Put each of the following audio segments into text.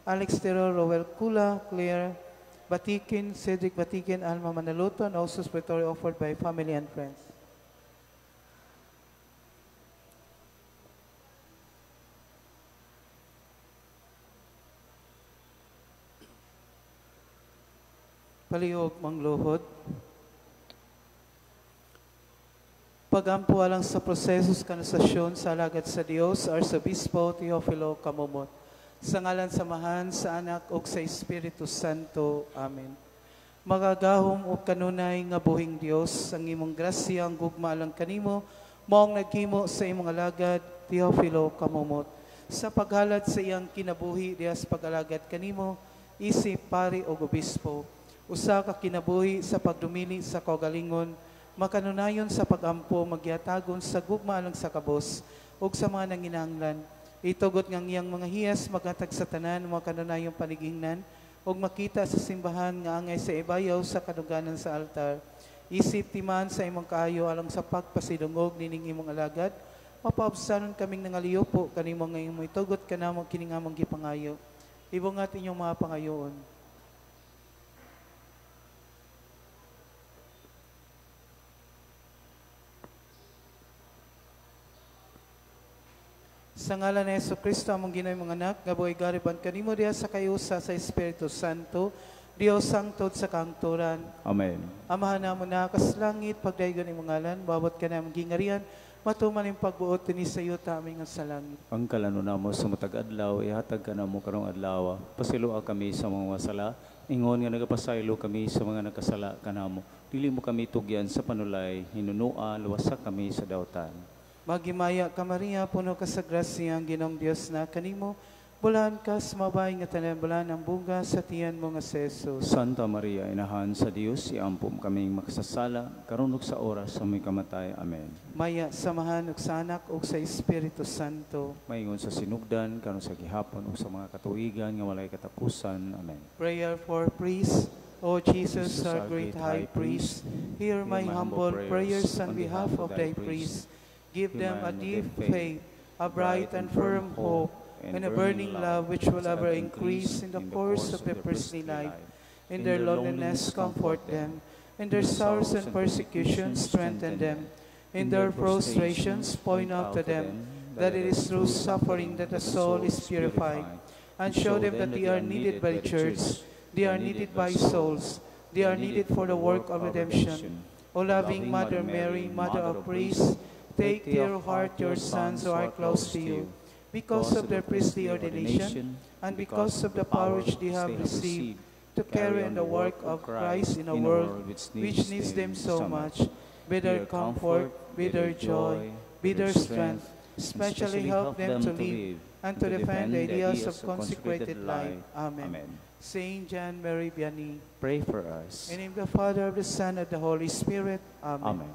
Alex Terrell, Roel Kula, Claire Batikin, Cedric Batikin, Alma Manaluto, and also spiritually offered by family and friends. Palihog mangluhod. Pagampo alang sa prosesos kanasasyon sa alagad sa Dios, Arzobispo Teofilo Kamumot. Sa ngalan samahan sa anak ug sa Espiritu Santo. Amen. Magagahom o kanunay nga buhing Dios, ang imong grasya ang gugma alang kanimo, maong naghimo sa imong alagad Teofilo Kamumot. Sa paghalad sa iyang kinabuhi dias pag-alagad kanimo, isip pari o obispo. Usa ka kinabuhi sa pagdumili sa kaugalingon, makanunayon sa pagampo magyatagon sa gugma alang sa kabos ug sa mga nanginahanglan. Itugot ngang iyang mga hiyas magatag sa tanan makanunayong panigingnan ug makita sa simbahan nga angay sa ibayaw sa kaduganan sa altar. Isip timan sa imong kaayo alang sa pagpasidungog nining imong alagad, mapaabsanon kaming nangaliyo po kanimo nga imong itugot kanamo kining among gipangayo. Ibungat inyong mga pangayoon. Sa ngalan ni Jesucristo, among Ginoong mga anak, gabuhay gariban kanimo diha sa kayusa sa Espiritu Santo, Dios sangtod sa kangturan. Amen. Amahan namo na kaslangit, pagdaygon imong ngalan, babot ka na among gingarian, matuman yung pagbuot ni sa iyo taming sa langit. Ang kalano namo sa matag adlaw, ihatag ka namo karong adlaw. Pasiloa kami sa mga masala, ingon nga nagapasaylo kami sa mga nakasala kanamo. Dili mo kami tugyan sa panulay, hinunua, luwasa kami sa dawtan. Magimaya ka Maria, puno ka sa grasya, ang Ginoong Dios na kanimo, bulahan ka sa mabay nga tanan-bulan ang bunga sa tiyan mo nga si Jesus. Santa Maria, inahan sa Dios, iampom kaming makasasala, karon ug sa oras sa may kamatay. Amen. Maya, samahan ug sa anak ug sa Espiritu Santo. Maingon sa sinugdan, karon sa gihapon ug sa mga katuigan nga walay katapusan. Amen. Prayer for priests. O Jesus, our great high priest, hear my humble prayers on behalf of thy priests. Give them a deep faith, a bright and firm hope, and a burning love which will ever increase in the course of their priestly life. In their loneliness, comfort them. In their sorrows and persecutions, strengthen them. In their prostrations, point out to them that it is through suffering that the soul is purified, and show them that they are needed by the church, they are needed by souls, they are needed for the work of redemption. O loving Mother Mary, Mother of Praise, take to your heart your sons who are close to you, because of their priestly ordination, and because of the power which they have received, to carry on the work of Christ in a world which needs them so much. Be their comfort, be their joy, be their strength, especially help them to live and to defend the ideas of consecrated life. Amen. Saint John Mary Vianney, Pray for us. in the name of the Father, of the Son, and the Holy Spirit. Amen. Amen.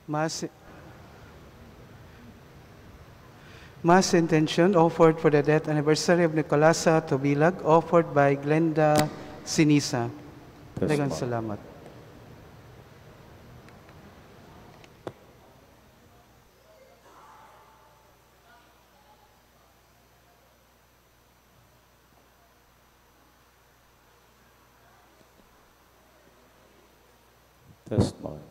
Mass, Mass intention offered for the death anniversary of Nicolasa Tobilag, offered by Glenda Sinisa. Daghang salamat. Testimony.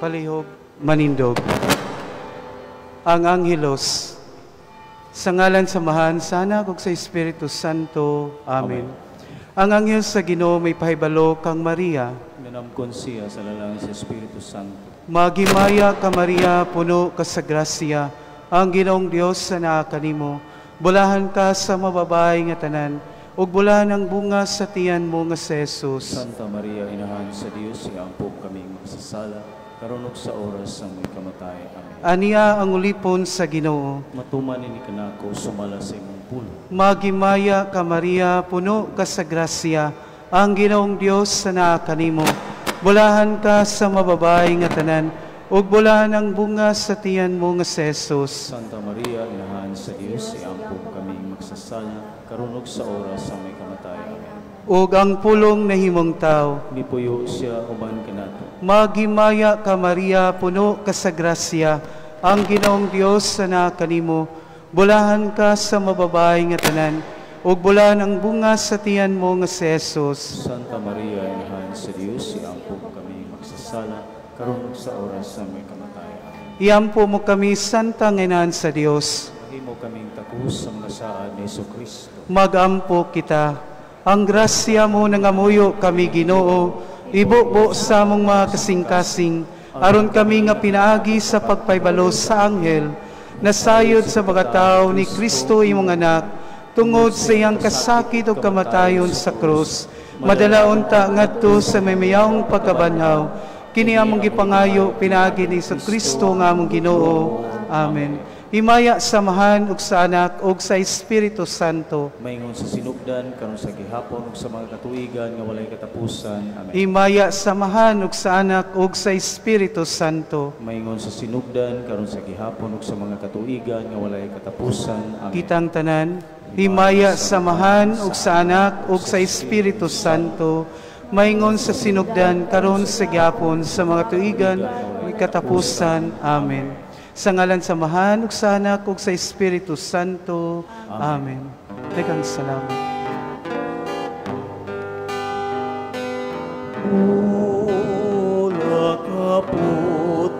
Palihog, manindog. Ang Anghelos, sa ngalan samahan, sana kung sa Espiritu Santo. Amen. Ang anghel sa Ginoo may pahibalo kang Maria. Nanamkon siya sa lalang sa Espiritu Santo. Magimaya ka Maria, puno ka sa grasya. Ang Ginoong Dios sa naa kanimo. Bulahan ka sa mababae nga tanan. Ug bulahan ang bunga sa tiyan mo nga si Jesus. Santa Maria, inahan sa Dios, iampo kaming magsasala, karunok sa oras ng may kamatay. Amen. Aniya ang ulipon sa Ginoo. Matuman ni kanako, sumala sa imong pulo. Magimaya ka Maria, puno ka sa grasya. Ang Ginoong Dios sa naa kanimo. Bulahan ka sa mababae nga tanan. Ug bulahan ang bunga sa tiyan mo nga si Jesus. Santa Maria, inahan sa Dios, iampo kaming magsasala, karunok sa oras ng may kamatay. Amen. Ug ang pulong nahimong tao. Nipuyo siya uban kanato. Magimaya ka Maria, puno ka sa grasya. Ang Ginoong Dios sa naa kanimo. Bulahan ka sa mababae nga tanan. Ug bulahan ang bunga sa tiyan mo nga si Jesus. Santa Maria, inahan sa Dios, iampo kaming magsasala, karunok sa oras ng may kamatay. Amen. Iampo mo kami, Santa Nginahan sa Dios. Mahimo kaming takus sa mga saad ni Jesucristo. Magampo kita. Ang grasya mo nangamuyo kami Ginoo. Ibubo sa among mga kasing-kasing. Aron kami nga pinaagi sa pagpaybalo sa anghel. Nasayod sa mga tao ni Kristo imong anak. Tungod sa iyang kasakit o kamatayon sa krus. Madalaon ta ngadto sa maymayawong pagkabanhaw. Kini among gipangayo pinaagi ni Kristo nga among Ginoo. Amen. Himaya samahan ug sa anak ug sa Espiritu Santo. Maingon sa sinugdan karon sa gihapon ug sa mga katuigan nga walay katapusan. Amen. Himaya samahan ug sa anak ug sa Espiritu Santo. Maingon sa sinugdan karon sa gihapon ug sa mga katuigan nga walay katapusan. Amen. Kitang tanan, himaya samahan ug sa anak ug sa Espiritu Santo. Maingon sa sinugdan karon sa gihapon sa mga tuigan may katapusan. Amen. Sa ngalan samahan ug sa anak ug sa Espiritu Santo. Amen. Daghang salamat. Ula kaputi.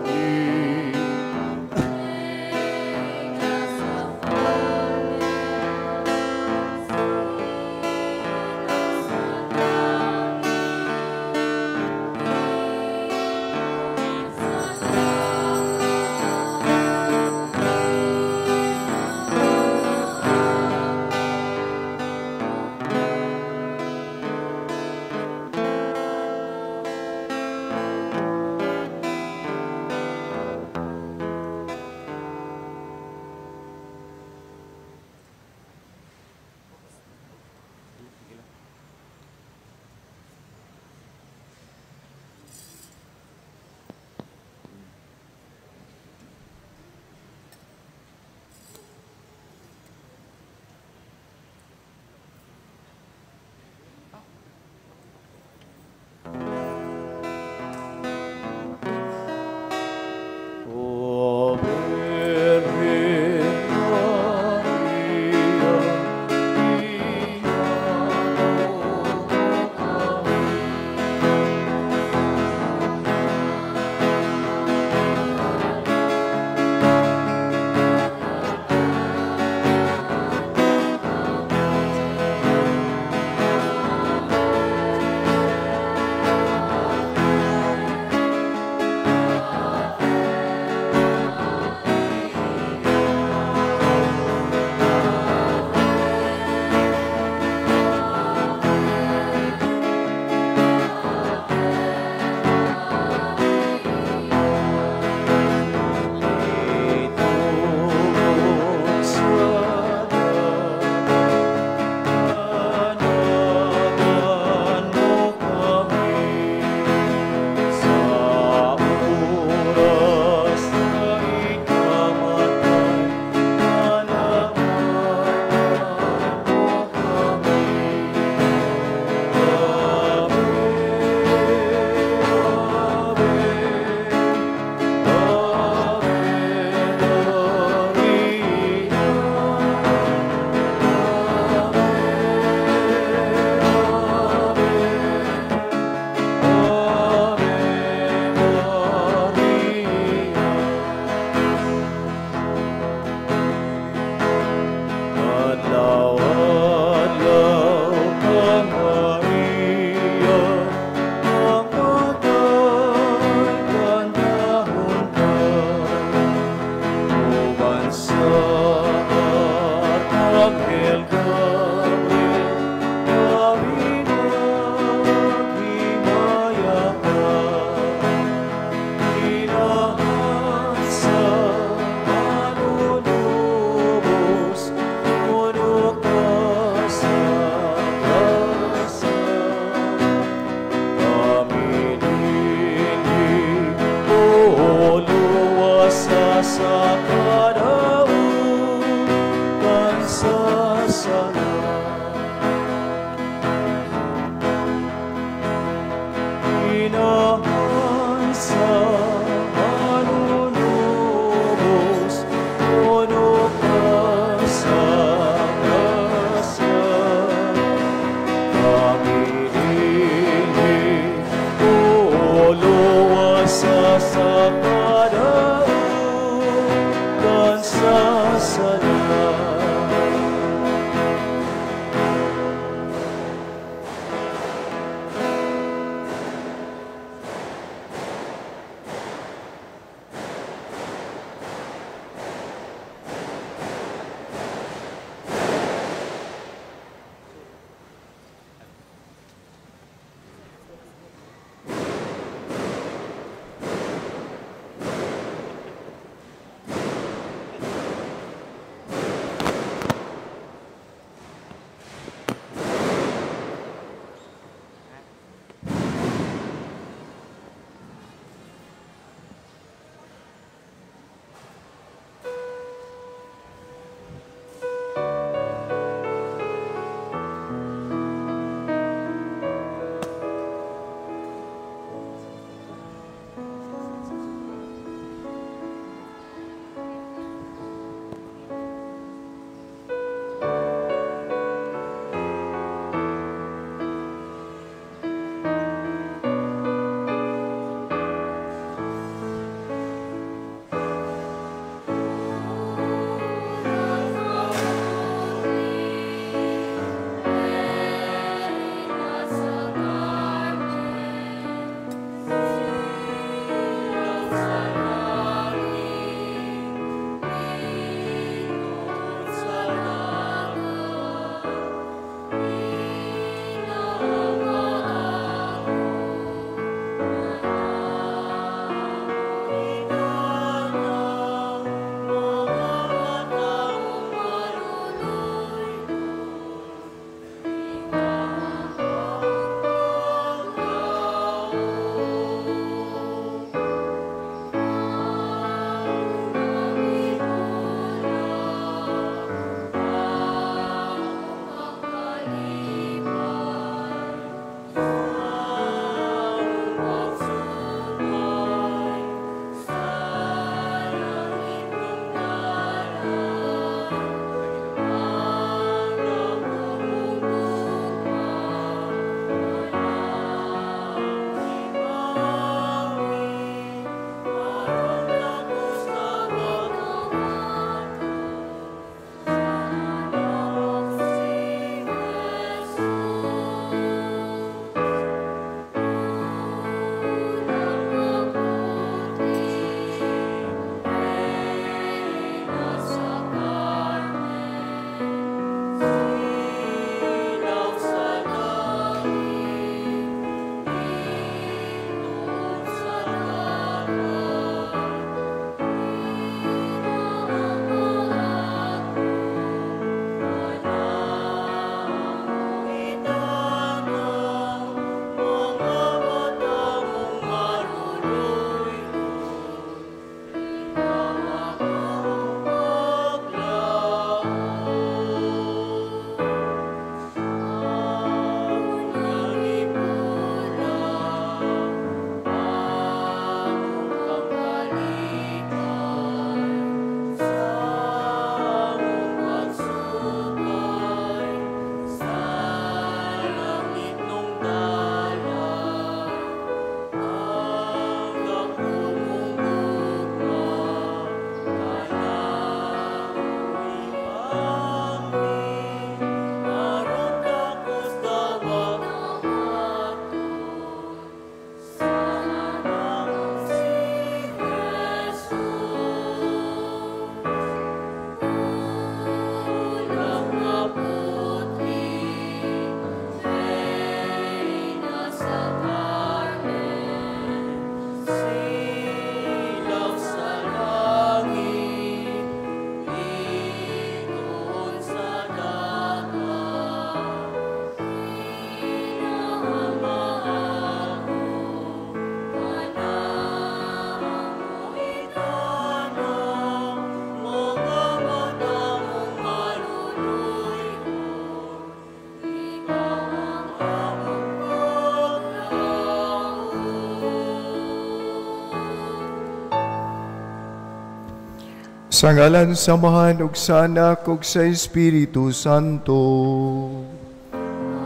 Sa ngalan sa Amahan ug sa Anak ug sa Espiritu Santo.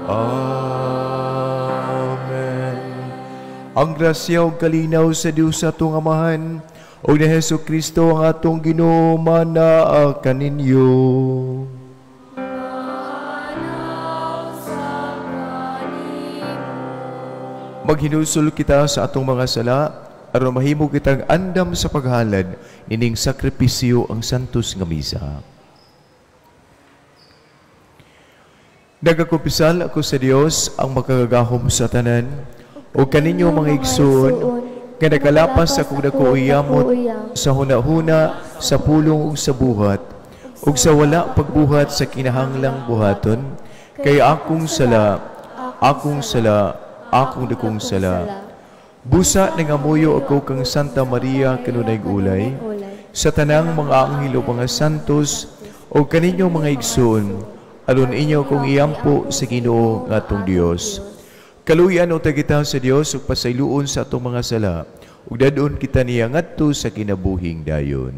Amen. Ang grasya ug kalinaw sa Dios atong Amahan O ni Hesus Kristo ang atong Ginoo manaa kaninyo. Maghinusol kita sa atong mga sala, aron mahimo kitang andam sa paghalad, nining sakripisyo ang santos nga misa. Nagakumpisal ako sa Dios ang makagagahom sa tanan, o kaninyo mga igsoon, nga nakalapas akong nakuuyamot sa huna-huna, sa pulong ug sa buhat, ug sa wala pagbuhat sa kinahanglang buhaton, kay akong sala, akong dakong sala. Busa nangamuyo ako kang Santa Maria kanunay ulay, sa tanang mga anghelo mga santos, o kaninyo mga igsoon, alon inyo kong iyampo sa Ginoo nga atong Dios. Kaluyan o tagita sa Dios ug pasayloon sa atong mga sala, ug dadon kita niya ngadto sa kinabuhing dayon.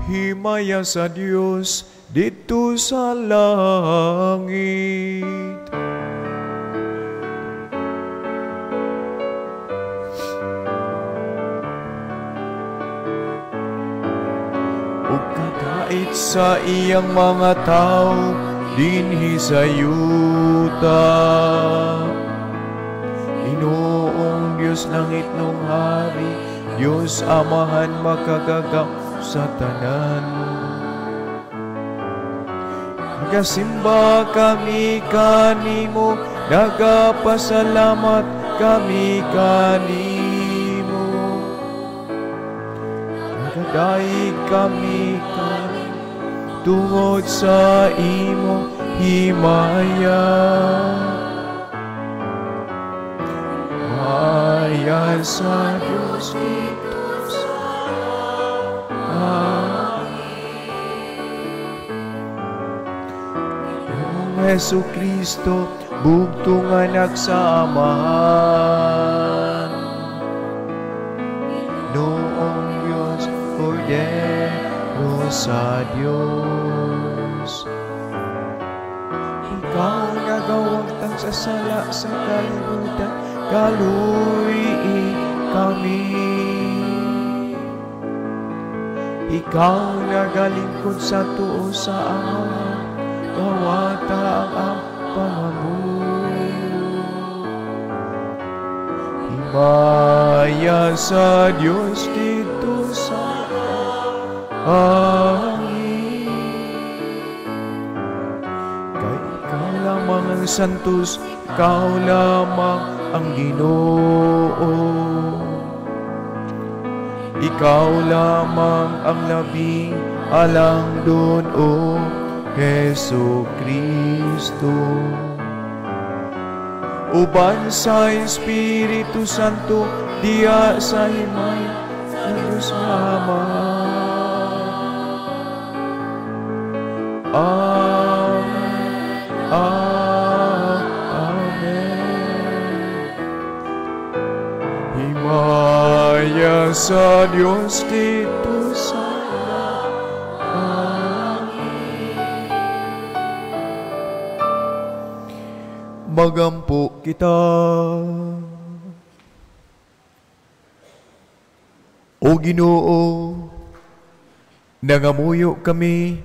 Himaya sa Dios dito sa langit. Ug kadait sa iyang mga tao dinhi sa yuta. Inoong Diyos langit nung hari, Diyos Amahan makagagaw sa tanan. Nagasimba kami kanimo, nagapasalamat kami kanimo. Nagadaig kami tungod sa imo himaya. Maya sa Diyos dito sa Hesu Kristo, bugtong anak sa Amahan. Noong Diyos, Cordero sa Diyos. Ikaw nagawag tang sa sala sa kalimutan, kaluy kami. Ikaw nagalingkod sa tuo sa Amahan, kawata ang pangamuyo. Himaya sa Diyos dito sa langit. Kay ikaw lamang ang santos, ikaw lamang ang Ginoo. Ikaw lamang ang labing alang doon, o Hesu Kristo. Uban sa Espiritu Santo, diya sa himay ng Diyos Ama. Amen. Amen. Himaya sa Diyos dito sa magampo kita. O Ginoo, nangamuyo kami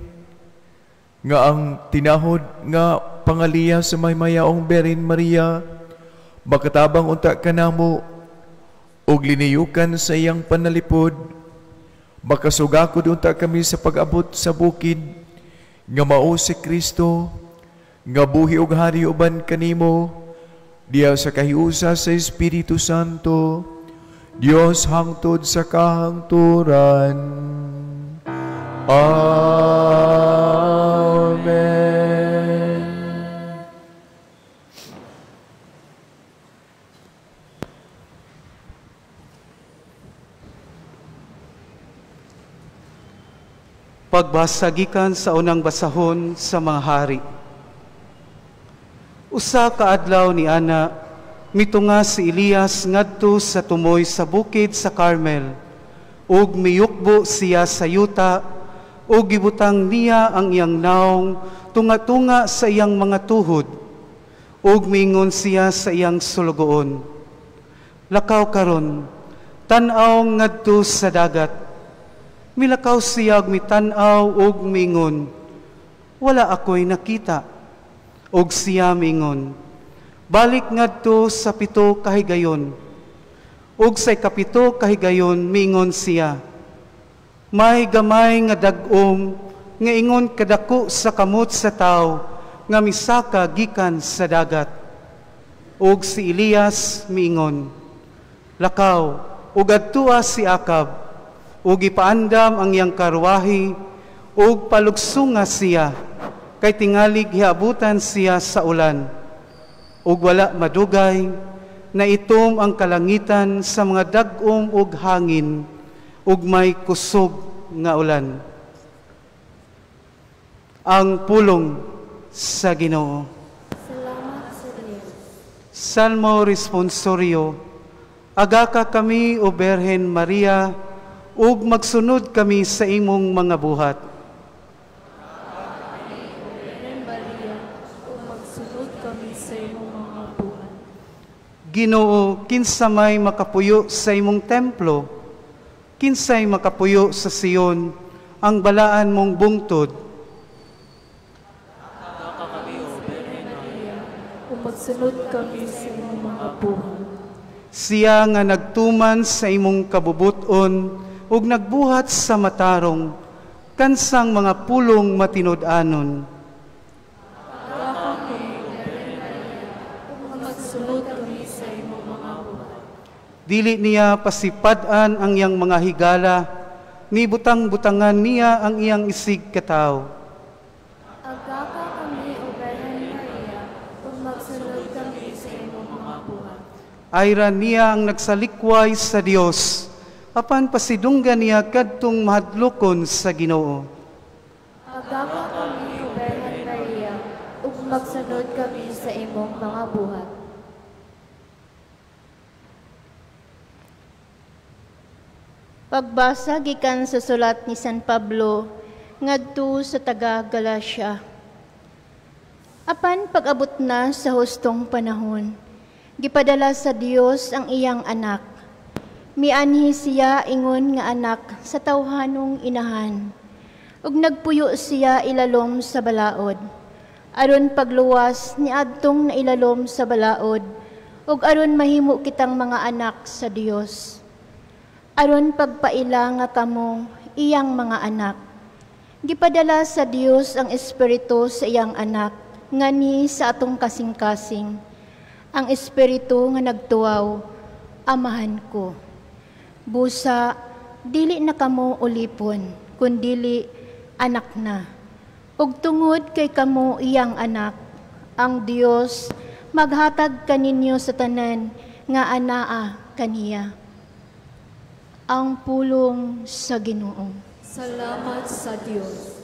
nga ang tinahod nga pangaliya sa maymayaong Berin Maria makatabang unta kanamo og liniyukan sa iyang panalipod makasugakod unta kami sa pag-abot sa bukid nga mao si Kristo nga buhi ug hari uban kanimo diya sa kahiusa sa Espiritu Santo Dios hangtod sa kahangturan. Amen. Pagbasa gikan sa unang basahon sa mga hari. Usa ka adlaw ni ana mitunga si Elias ngadto sa tumoy sa bukid sa Carmel ug miyukbo siya sa yuta ug gibutang niya ang iyang naong tunga-tunga sa iyang mga tuhod ug mingon siya sa iyang sulugoon. Lakaw karon, tan-aw ngadto sa dagat. Milakaw siya ug mitan-aw ug mingon, wala ako'y nakita. Ug siya mingon, balik ngadto sa 7 kahigayon. Ug sa 7 kahigayon mingon siya, may gamay nga dag-om nga ingon kadako sa kamot sa tao nga misaka gikan sa dagat. Ug si Elias mingon, lakaw ug adtua si Akab ug ipaandam ang iyang karwahi ug palugsunga siya kay tingalig hiabutan siya sa ulan. Ug wala madugay na itom ang kalangitan sa mga dag-om ug hangin ug may kusog nga ulan. Ang pulong sa Ginoo. Salamat sa Diyos. Salmo responsorio. Agaka kami o Berhen Maria ug magsunod kami sa imong mga buhat. Ginoo, kinsa may makapuyo sa imong templo, kinsay makapuyo sa Sion, ang balaan mong bungtod. Magsunod kami sa imong mga buhat. Siya nga nagtuman sa imong kabubuton ug nagbuhat sa matarong, kansang mga pulong matinud-anon. Dili niya pasipad-an ang iyang mga higala, ni butang-butangan niya ang iyang isig kataw. Agaka kami o Berhen Maria, kung magsunod kami sa imong mga buhat. Ayra niya ang nagsalikway sa Dios, apan pasidunggan niya kadtong mahadlokon sa Ginoo. Agaka kami o Berhen Maria, kung magsunod kami sa imong mga buhat. Pagbasa gikan sa sulat ni San Pablo ngadto sa taga Galacia. Apan pag-abot na sa hustong panahon, gipadala sa Dios ang iyang anak. Mianhi siya ingon nga anak sa tawhanong inahan. Ug nagpuyo siya ilalom sa balaod. Aron pagluwas ni adtong nailalom sa balaod, ug aron mahimo kitang mga anak sa Dios. Aron pagpaila nga kamo iyang mga anak. Gipadala sa Dios ang Espiritu sa iyang anak, ngani sa atong kasing-kasing. Ang Espiritu nga nagtuwaw, amahan ko. Busa, dili na kamo ulipon, kundili anak na. Ug tungod kay kamo iyang anak, ang Dios maghatag kaninyo sa tanan nga anaa kaniya. Ang pulong sa Ginoo. Salamat sa Diyos.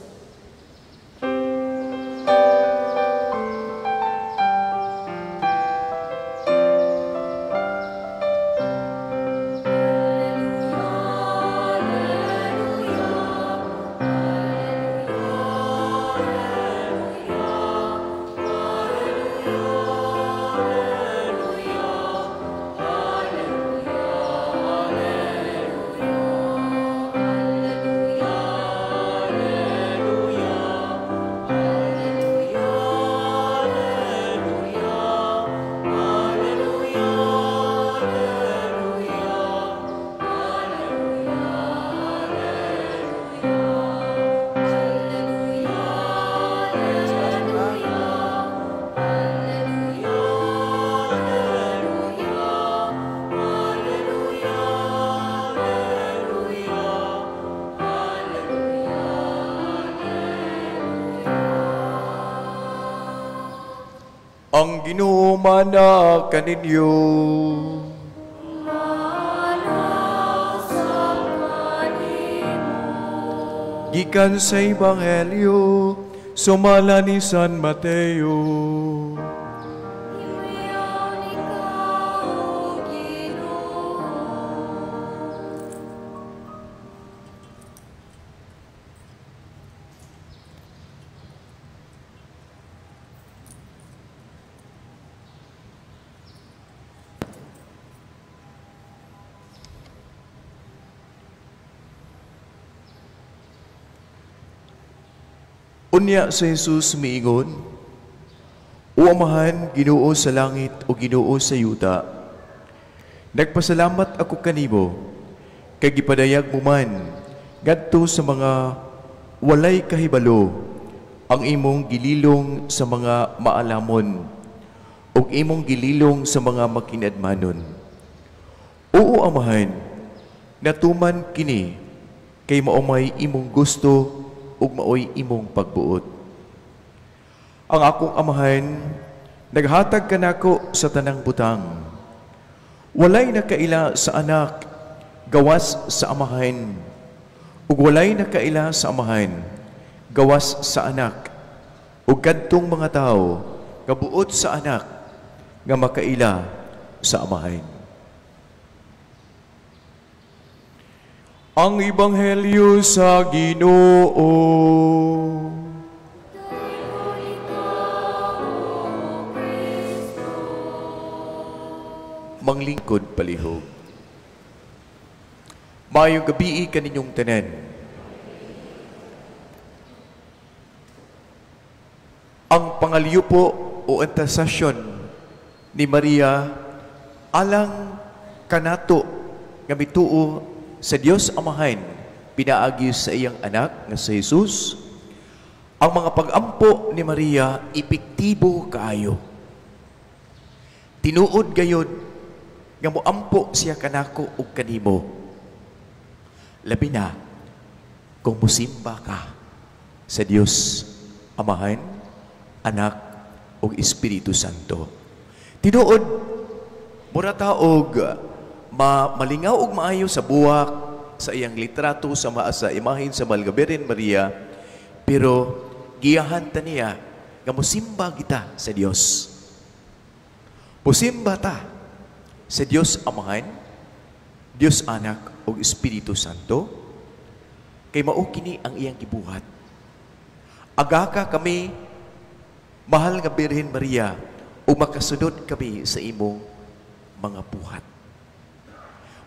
Ang Ginoo mana kaninyo. Gikan sa Ebanghelyo, sumala ni San Mateo. Unya sa Jesus miingon, O Amahan, Ginoo sa langit o Ginoo sa yuta, nagpasalamat ako kanimo, kay gipadayag mo man, ngadto sa mga walay kahibalo, ang imong gililong sa mga maalamon, o imong gililong sa mga makinadmanon. Oo, Amahan, natuman kini, kay maumay imong gusto, ug maoy imong pagbuot. Ang akong Amahan, naghatag kanako sa tanang butang. Walay nakaila sa anak, gawas sa Amahan. Ug walay nakaila sa Amahan, gawas sa anak. Ug kadtong mga tao, kabuot sa anak, nga makaila sa Amahan. Ang Ebanghelyo sa Ginoo. Manglingkod palihog. Mayong gabi kaninyong tanan. Ang pangaliyo po o intercession ni Maria alang kanato nga mituo sa Dios Amahan, pinaagi sa iyang anak nga si Jesus. Ang mga pag-ampo ni Maria, epektibo kaayo. Tinuod gayod, nga moampo siya kanako o kanimo. Labi na, kung musimba ka sa Dios Amahan, Anak, o Espiritu Santo. Tinuod, mura taog, malingaw ug maayo sa buwak sa iyang litrato sa imahin sa Mahal nga Birhen Maria, pero giyahan ta niya nga mosimba kita sa Dios. Mosimba ta sa Dios Amahan, Dios Anak ug Espiritu Santo, kay mao kini ang iyang gibuhat. Agaka kami, Mahal nga Birhen Maria, ug makasunod kami sa imong mga buhat.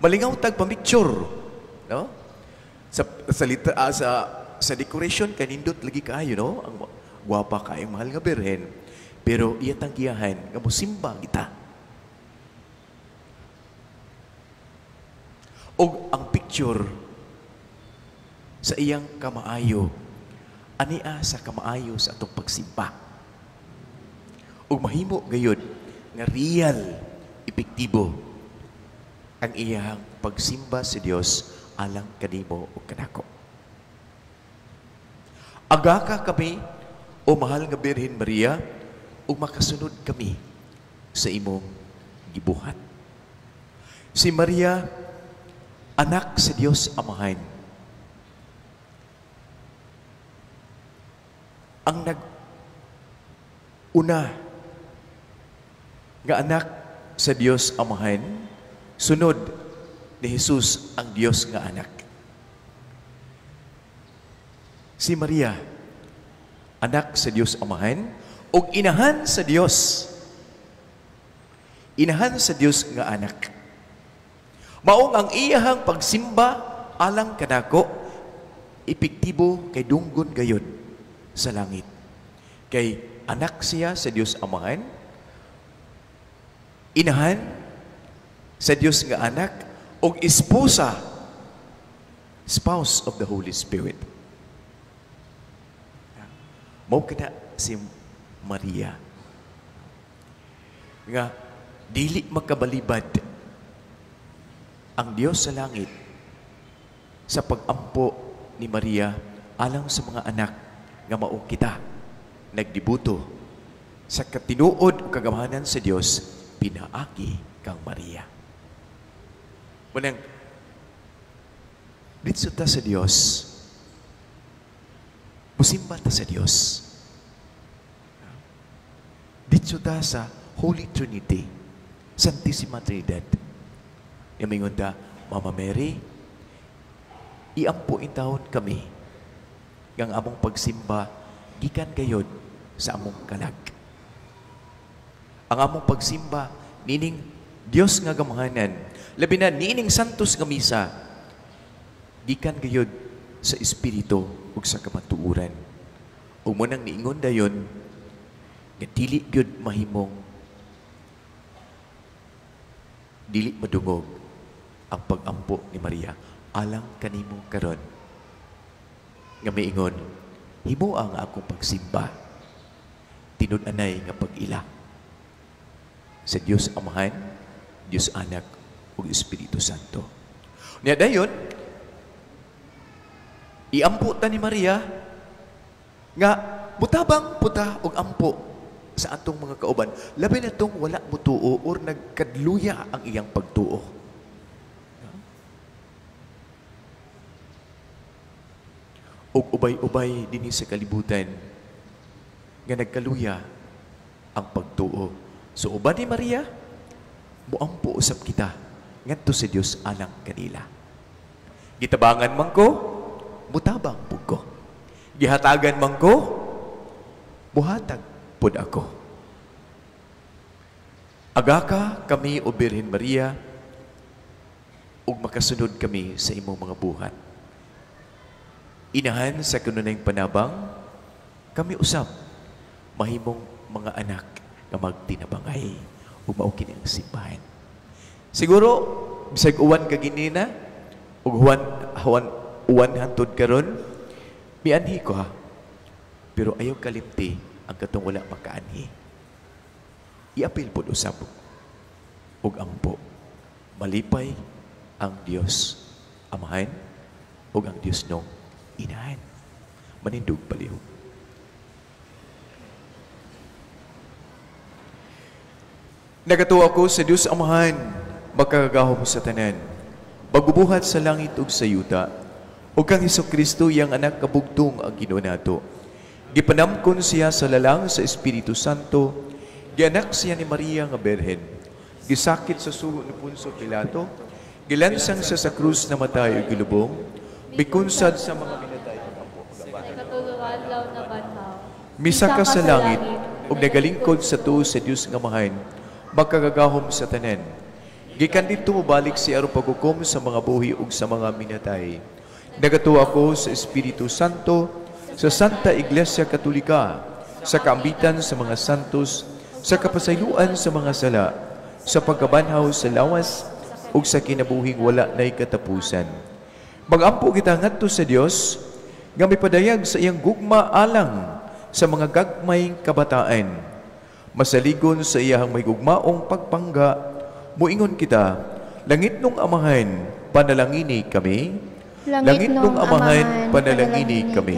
Malingaw tag pamicture, no? Sa decoration kanindot lagi kaayo, no? Ang gwapa kaayong Mahal nga Birhen, pero iya tanggiyahan nga mosimba kita. Og ang picture sa iyang kamaayo, ania sa kamaayo sa atong pagsimba. Og mahimo gayud nga real, epektibo ang iyang pagsimba sa Dios alang kanimo o kanako. Agaka kami, o Mahal nga Birhen Maria, ug makasunod kami sa imong gibuhat. Si Maria, anak sa Dios Amahan, ang nag-una nga anak sa Dios Amahan, sunod ni Jesus ang Dios nga anak. Si Maria, anak sa Dios Amahan, ug inahan sa Dios. Inahan sa Dios nga anak. Maong ang iyahang pagsimba alang kanako, epektibo kay dunggon gayud sa langit. Kay anak siya sa Dios Amahan, inahan sa Dios nga anak, o esposa, spouse of the Holy Spirit. Mao kada si Maria nga dili makabalibad ang Dios sa langit sa pag-ampo ni Maria alang sa mga anak nga mao kita nagdibuto sa katinuod o kagamahanan sa Dios, pinaagi kang Maria. Munang, dito ta sa Dios, musimba ta sa Dios. Dito ta sa Holy Trinity, Santissima Trinidad. Yamingon ta, Mama Mary, iampo intawon kami ng among pagsimba gikan gayod sa among kalag. Ang among pagsimba, nining Dios nga gamahanan, labi na nining santos nga misa, gikan gayod sa Espiritu ug sa kamatuoran. Ug mo nang niingon dayon, nga dili gyud mahimong, dili madungog ang pag-ampo ni Maria alang kanimo karon. Nga miingon, himo ang akong pagsimba, tinud-anay nga pag-ila sa Dios Amahan, Dios Anak, ug Espiritu Santo. Nya dayon, iampo ta ni Maria nga butabang puta og ampo sa atong mga kauban. Labi na tong wala mutuo or nagkadluya ang iyang pagtuo. Og ubay-ubay dinhi sa kalibutan nga nagkaluya ang pagtuo. So uban ni Maria, muampo usab kita ngadto sa Dios alang kanila. Gitabangan man ko, mutabang pud ko. Gihatagan man ko, buhatag pud ako. Agaka kami o Birhen Maria, ug makasunod kami sa imong mga buhat. Inahan sa kanunayng panabang, kami usab mahimong mga anak nga magtinabangay ug mao kini ang simbahan. Siguro bisag uwan ka ginina ug uwan hantod karon, mianhi ko ha. Pero ayaw kalimti ang katong wala makaanhi. Iapil po usab ug ampo. Malipay ang Dios Amahan ug ang Dios nong Inahan. Manindog palihog. Nagatuo ako sa Dios Amahan, magkagahom sa tanan, bagubuhat sa langit ug sa yuta, ug kang Hesukristo iyang anak kabugtong ang Ginoo nato. Gipanamkon siya sa lalang sa Espiritu Santo, gianak siya ni Maria nga Berhen, gisakit sa sugo ni Poncio Pilato, gilansang siya sa krus na matay ug gilubong, bikunsad sa mga minatay ug ampo katuluan law na banhaw. Misaka sa langit ug nagalingkod sa tuo sa Dios nga Amahan, magkagagahom sa tanan. Gikan dito mobalik si aron paghukom sa mga buhi ug sa mga minatay. Nagatuo ako sa Espiritu Santo, sa Santa Iglesia Katolika, sa kaambitan sa mga santos, sa kapasayloan sa mga sala, sa pagkabanhaw sa lawas ug sa kinabuhing wala nay katapusan. Magampo kita ngadto sa Dios nga mipadayag sa iyang gugma alang sa mga gagmayng kabataan. Masaligon sa iyang may gugmaong pagpangga, muingon kita, langit nung Amahan, panalangini kami. Langit nung Amahan, panalangini kami.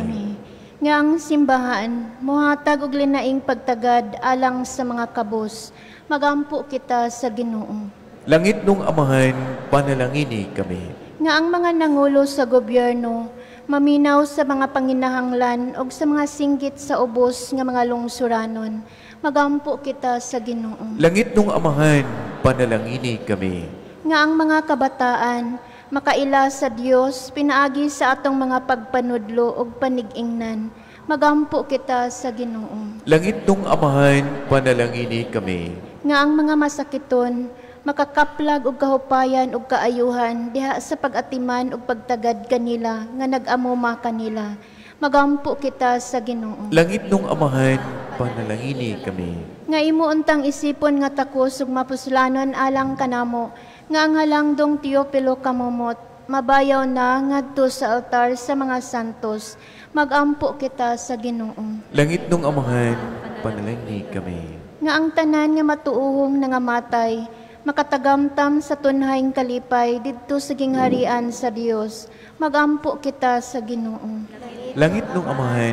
Nga ang simbahan, muhatag og linaing pagtagad alang sa mga kabus, magampo kita sa Ginoo. Langit nung Amahan, panalangini kami. Nga ang mga nangulo sa gobyerno, maminaw sa mga panginahanglan o sa mga singgit sa ubos nga mga lungsuranon, magampo kita sa Ginoo. Langit nung Amahan, panalangini kami. Nga ang mga kabataan, makaila sa Dios, pinaagi sa atong mga pagpanudlo o panig-ingnan, magampo kita sa Ginoo. Langit nung Amahan, panalangini kami. Nga ang mga masakiton, makakaplag og kahupayan ug kaayuhan diha sa pag-atiman ug pagtagad kanila nga nag-amuma kanila, magampo kita sa Ginoo. Langit nung Amahan, panalangini kami. Nga imo untang isipon nga takos ug mapuslanon alang kanamo, nga ang halangdong Teopilo kamumot, mabayaw na ngadto sa altar sa mga santos, magampo kita sa Ginoo. Langit nung Amahan, panalangini kami. Nga ang tanan nga matuuhong nangamatay, makatagamtam sa tunhayng kalipay didto sa gingharian sa Dios, magampo kita sa Ginoo. Langit nung Amahan,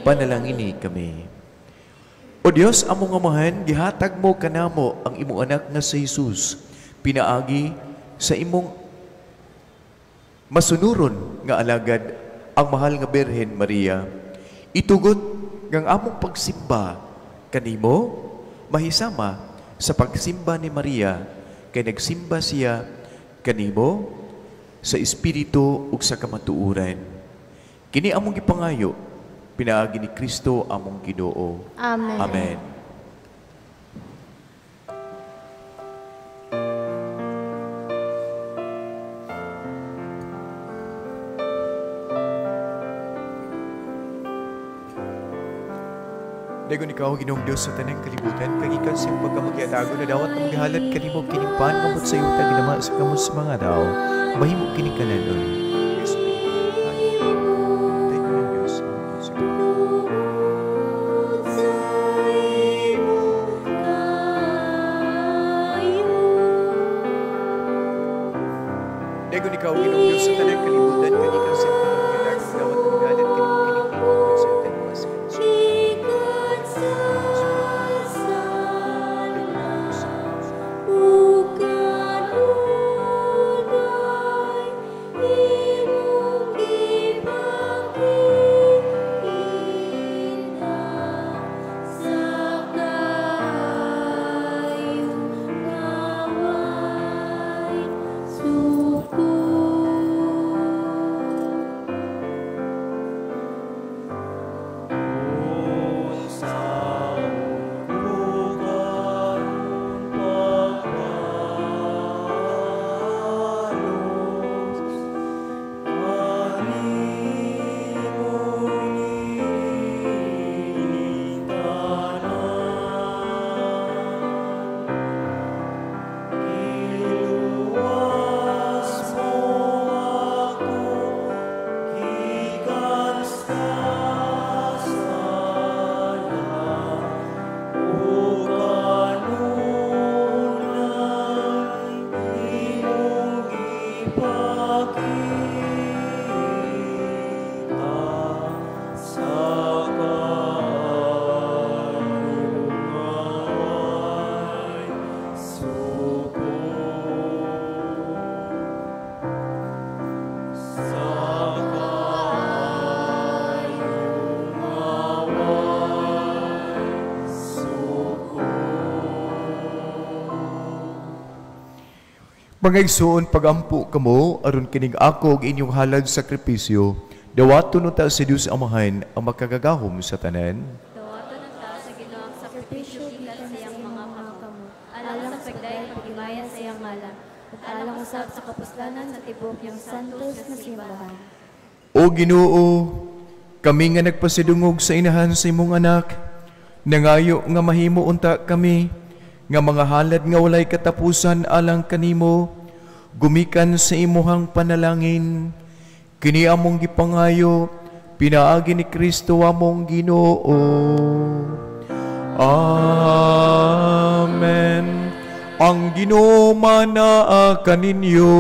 panalangini kami. O Dios, among amahan, gihatag mo kanamo ang imong anak nga si Jesus, pinaagi sa imong masunuron nga alagad ang mahal nga Birhen Maria. Itugot ng among pagsimba kanimo, mahisama sa pagsimba ni Maria, kay nagsimba siya kanimo sa Espiritu ug sa kamatuoran. Kini among gipangayo, pinaagi ni Kristo among Ginoo. Amen. Amen. Dagon ikaw, Ginoong Diyos sa tanang kalibutan, kagikan sa iyong pagkamagyatago na dawat na maghahalat kanimo kinimpan ngamot sa iyong taginama sa kamot sa mga tao, mahimog kinikalanon. Yes, tayo ng Diyos. Dagon ikaw, Ginoong Diyos sa tanang kalibutan, kagikan sa iyong pagkamagyatago na dawat na maghahalat kanimo kinimpan ngamot sa iyong taginama sa kamot sa mga tao. Mga igsoon, pagampo kamo, aron kining ako og inyong halad sakripisyo, dawaton ta sa Dios Amahan ang makagagahom sa tanan. Dawaton ta sa Ginoong sakripisyo bilang sa iyang mga kamot, alang sa pagdayon paghimayan sa iyang ngalan, at alang usab sa kapuslanan sa tibok niyang santos na simbahan. O Ginoo, kami nga nagpasidungog sa inahan sa imong anak, nangayo nga mahimo unta kami, nga mga halad nga walay katapusan alang kanimo, gumikan sa imuhang panalangin, kini among gipangayo, pinaagi ni Kristo among Ginoo. Amen. Ang Ginoo manaa kaninyo.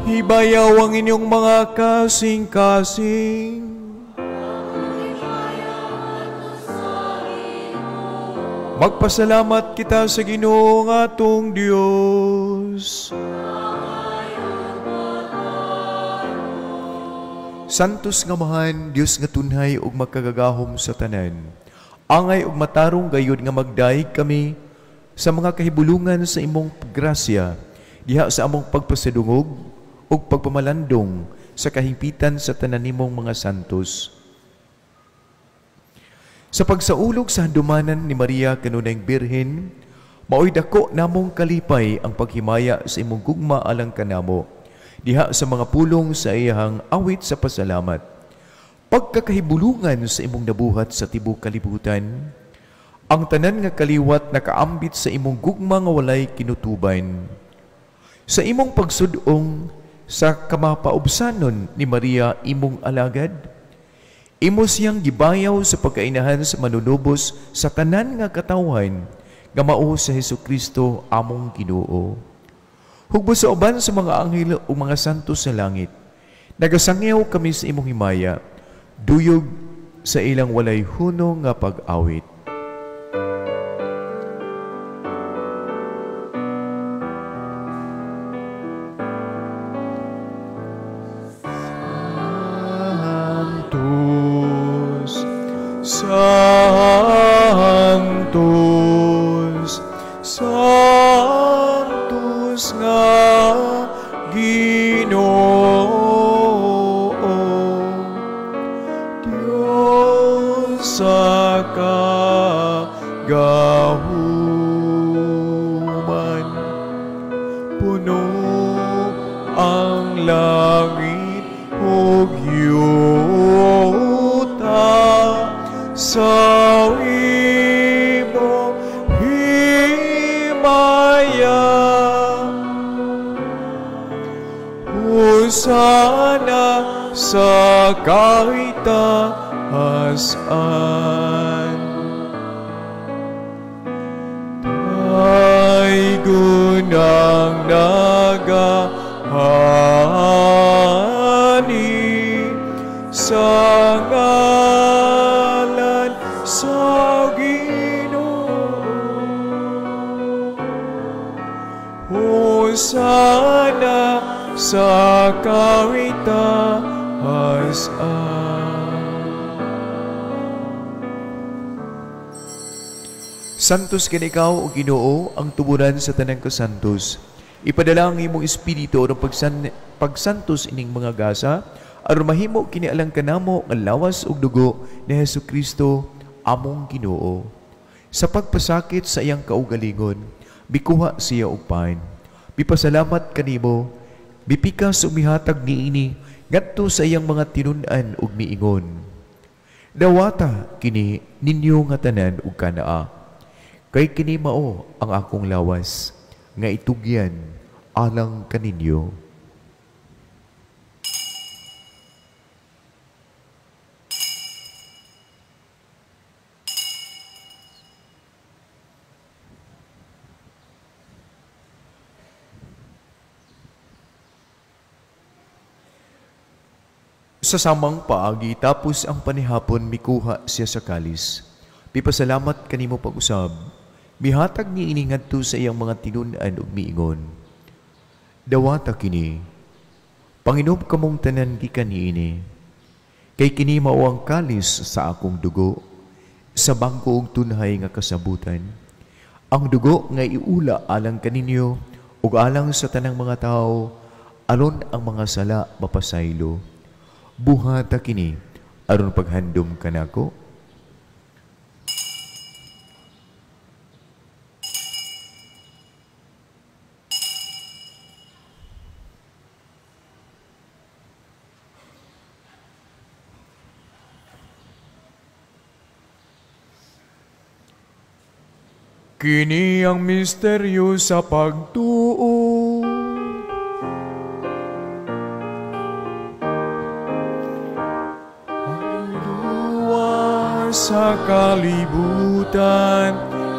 Hibayaw ang inyong mga kasing-kasing. Magpasalamat kita sa Ginoo nga atong Dios. Santos nga mahan, Dios nga tunhay ug makagagahom sa tanan. Angay ug matarong gayud nga magdaig kami sa mga kahibulungan sa imong grasya, diha sa among pagpasidungog ug pagpamalandong sa kahimpitan sa tanan nimong mga santos. Sa pagsaulog sa handumanan ni Maria kanunayng Birhen, maoy dako namong kalipay ang paghimaya sa imong gugma alang kanamo, diha sa mga pulong sa iyahang awit sa pasalamat. Pagkakahibulungan sa imong nabuhat sa tibuok kalibutan, ang tanan nga kaliwat nakaambit sa imong gugma nga walay kinutuban. Sa imong pagsudong sa kamapaubsanon ni Maria imong alagad, imo siyang gibayaw sa pagkainahan sa manunubos sa tanan nga katawhan nga mao sa Hesukristo among Ginoo. Hugbo sa uban sa mga anghel o mga santos sa langit, Nagasangyaw kami sa imong himaya, duyog sa ilang walay hunong nga pag-awit. Sanctus, Sanctus nga Ginoo, Diyos sa kagahuman, puno ang langit ug yuta sa imong himaya. Hosana sa kahitaasan, daygon ang nagahani sa ngalan sa Ginoo. Hosana sa kahitaasan. Santos ken ikaw, o Ginoo, ang tuburan sa tanang kasantos. Ipadala ang imong espiritu ng pagsantos ining mga gasa, aron mahimo kini alang kanamo nga lawas ug dugo ni Hesukristo among Ginoo. Sa pagpasakit sa iyang kaugalingon, bikuha siya og pain. Bipasalamat kanimo, bipikas ug mihatag niini ngadto sa iyang mga tinun-an ug miingon. Dawata kini ninyo nga tanan ug kanaa. Kay kini mao ang akong lawas nga itugyan alang kaninyo. Sa samang paagi tapos ang panihapon mikuha siya sa kalis. Pipasalamat kanimo pag-usab. Mihatag ni ini ngadto sa iyang mga tinun-an ug miingon. Dawata kini. Panginom kamong tanan gikan niini. Kay kini mao ang kalis sa akong dugo sa bangko ug tunhay nga kasabutan. Ang dugo nga iula alang kaninyo ug alang sa tanang mga tao aron ang mga sala mapasaylo. Buhata kini aron paghandom kanako. Kini ang misteryo sa pagtuo. Hangluwa sa kalibutan,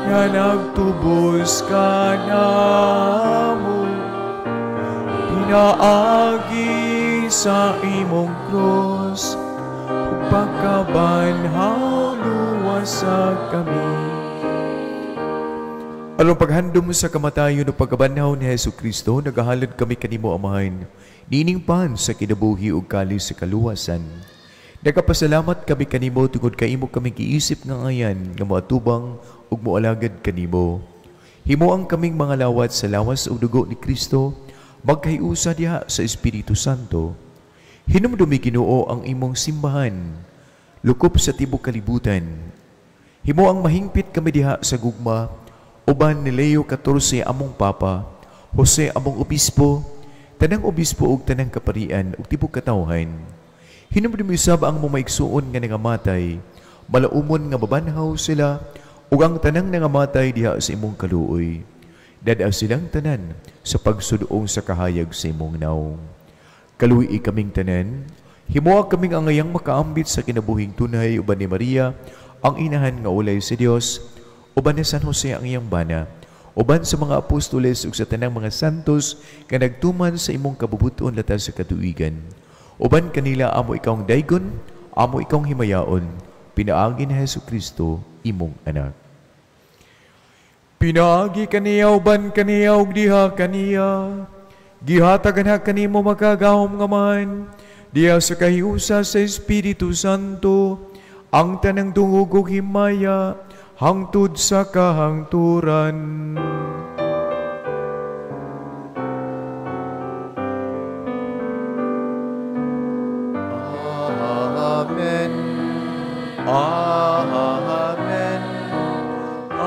nga nagtubos ka namo. Pinaagi sa imong cross, ug pagkabanhaw luwasa kami. Aron paghandom sa kamatayon o pagkabanhaw ni Hesukristo, nagahalad kami kanimo amahan, nining pan sa kinabuhi ug kalis sa kaluwasan. Nagapasalamat kami kanimo tungod kaimo kami giisip nga ngayan nga moatubang ug moalagad kanimo. Himuang kaming mga lawat sa lawas ug dugo ni Kristo, magkahiusa diha sa Espiritu Santo. Hinumdumi Ginoo ang imong simbahan, lukop sa tibok kalibutan. Himuang mahingpit kami diha sa gugma, uban ni Leo 14 among Papa, Jose among Obispo, tanang Obispo ug tanang kaparian ug tibok katawhan. Hinumdumi usab ang mumaigsuon nga nangamatay, malaumon nga mabanhaw sila ug ang tanang nangamatay diha sa imong kaluoy. Dada silang tanan sa pagsudoong sa kahayag sa imong naong. Kaluoy kaming tanan, himuwa kaming angayang makaambit sa kinabuhing tunay uban ni Maria, ang inahan nga ulay sa Dios, uban ni San Jose ang iyang bana, uban sa mga apostoles ug sa tanang mga santos nga nagtuman sa imong kabubuton latas sa katuigan, Uban kanila amo ikaw daygon, amo ikaw himayaon, pinaagi ni Hesukristo, imong anak. Pinaagi kaniya uban kaniya ug diha kaniya, gihatagan kanimo makagahom nga man, diha sa kahiusa sa Espiritu Santo, ang tanang dungog ug himaya, hangtod sa kahangturan. Amen. Amen. Amen. Amen.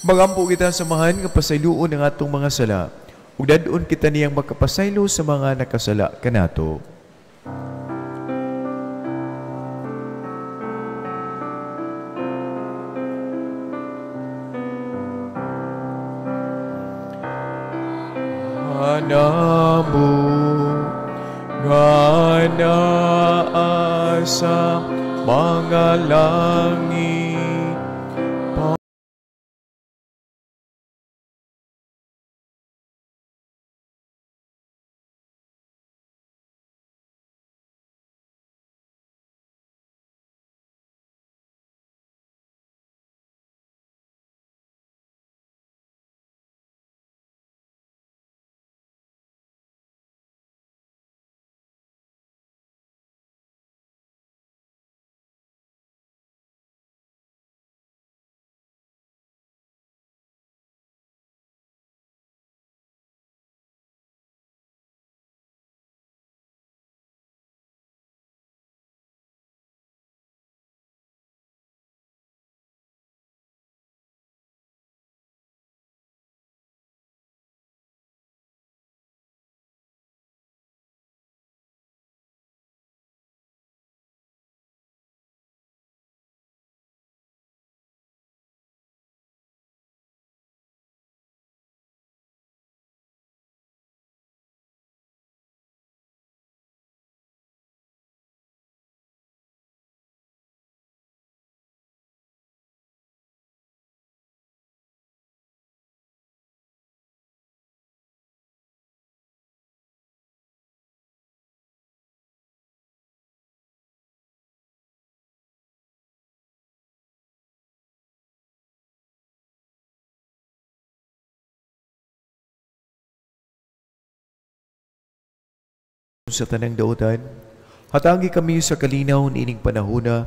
Magampo kita samahan nga pasayloon ang atong mga sala, ug dadon kita niyang makapasaylo sa mga nakasala kanato. Hanamo nga naa sa mga langit, sa tanang dautan, hatangi kami sa kalinaw niining panahona,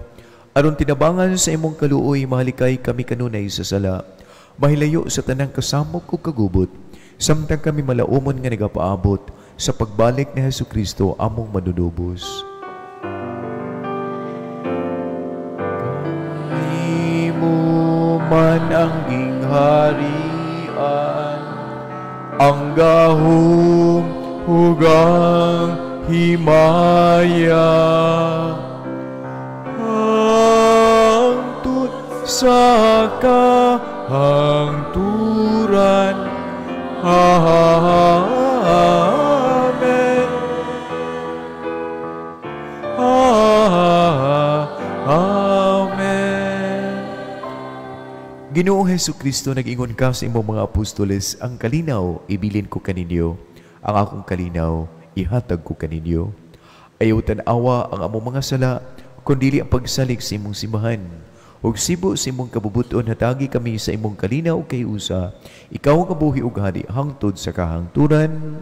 aron tinabangan sa imong kaluoy, mahalikay kami kanunay sa sala, mahilayo sa tanang kasamok ug kagubot, samtang kami malaumon nga nagapaabot sa pagbalik ni Hesukristo among manunubos. Imo man ang gingharian, ang gahom hugang himaya, hangtod sa kahangturan. Amen. Amen. Ginoong Hesukristo, nag-ingon ka sa imong mga apostoles, ang kalinaw ibilin ko kaninyo, ang akong kalinaw ihatag ko kaninyo. Ayaw tan-awa ang among mga sala, kundili ang pagsalig sa imong simbahan. Ug sibo sa imong kabubuton, hatagi kami sa imong kalinaw kay usa, ikaw ang kabuhi ug hari hangtod sa kahangturan.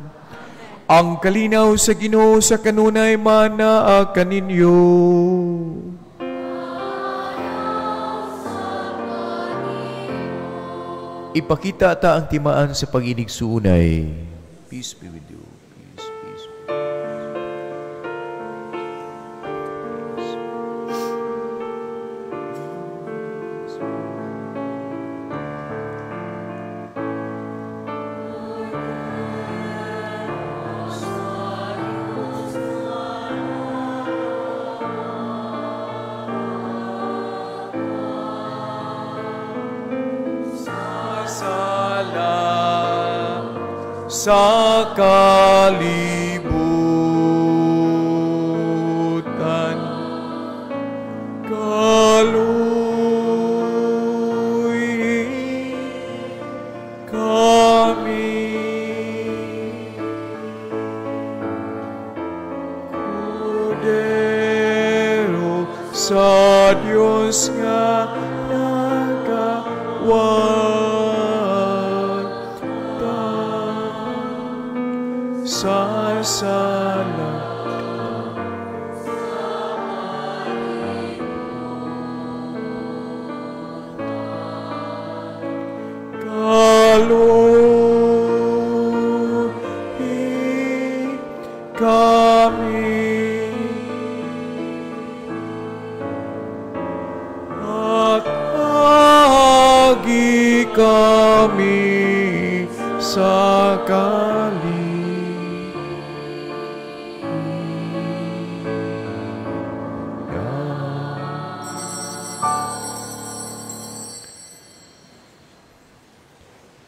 Ang kalinaw sa Ginoo sa kanunay manaa kaninyo. Ipakita ta ang timaan sa pag-inig suunay. Peace be with you. sa kalibutan. Kaluhi kami. Kordero sa Diyos nga nagawagtan sa sala. Kaluhi kami. At agi kami sa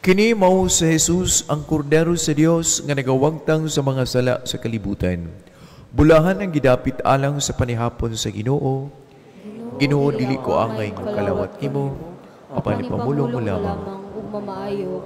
Kini mao sa Jesus ang kordero sa Dios nga nagawagtang sa mga sala sa kalibutan. Bulahan ang gidapit alang sa panihapon sa Ginoo. Ginoo, dili ko angay nga kalawat nimo, apan ipamulong mo lamang ug mamaayo.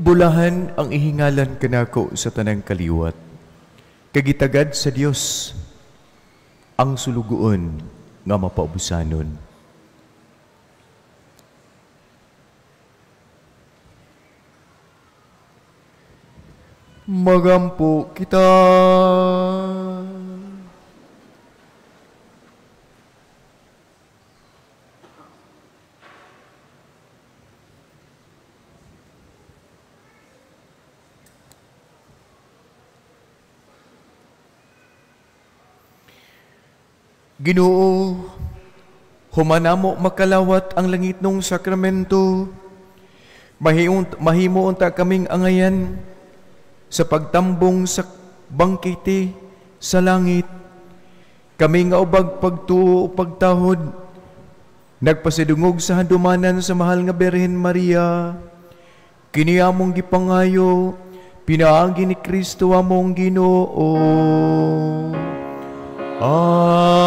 Bulahan ang ihingalan kanako sa tanang kaliwat. Kagitagad sa Dios ang sulugoon nga mapaubusanon. Magampo kita. Ginoo, humanamo makalawat ang langit nung sakramento. Mahimo unta kaming angayan sa pagtambong sa bangkete sa langit. Kami nga ubag pagtuo o pagtahod, nagpasidungog sa handumanan sa mahal nga Birhen Maria. Kini among gipangayo, pinaagi ni Kristo among Ginoo. Amen.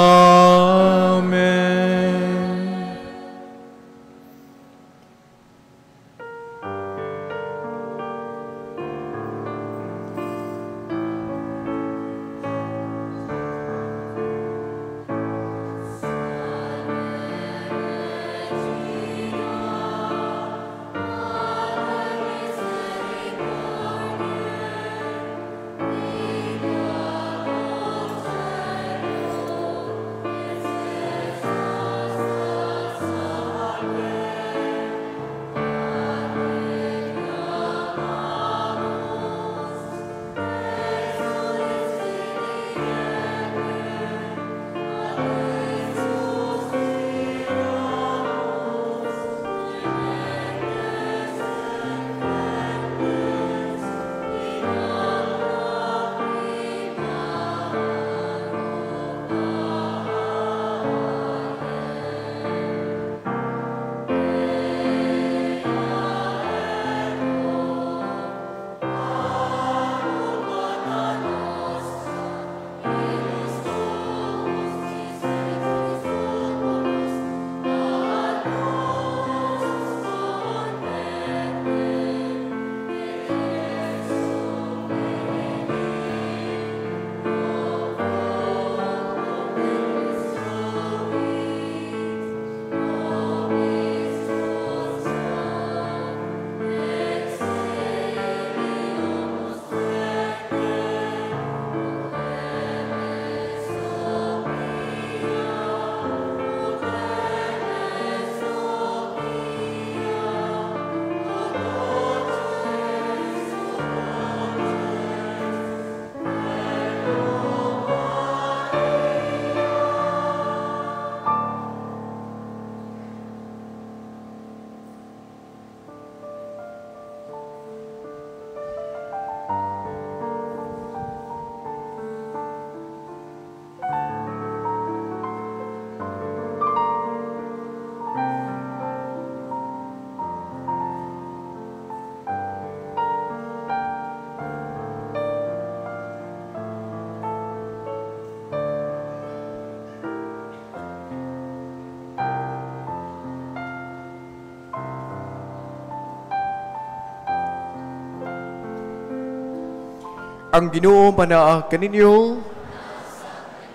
Ang Ginoo manaa kaninyo.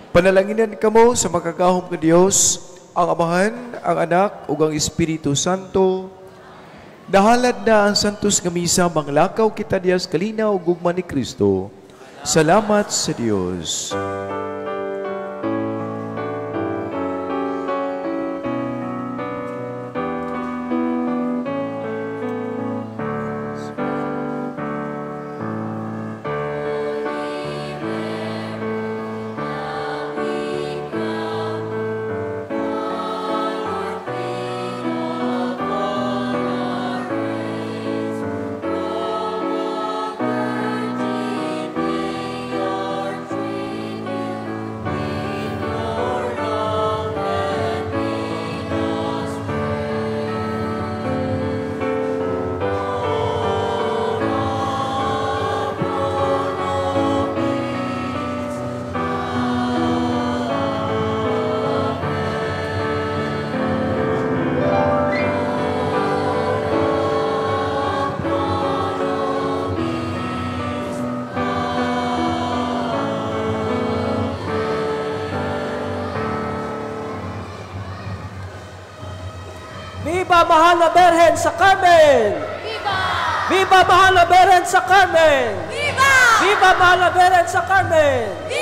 Panalanginan kamo sa makagahom nga Dios, ang Amahan, ang Anak, ug ang Espiritu Santo. Nahalad na ang santos nga misa, manglakaw kita dias kalinaw ug gugma ni Kristo. Salamat sa Dios. Viva Mahal na Berhen sa Carmen! Viva! Viva Mahal na Berhen sa Carmen! Viva! Viva Mahal na Berhen sa Carmen! Viva!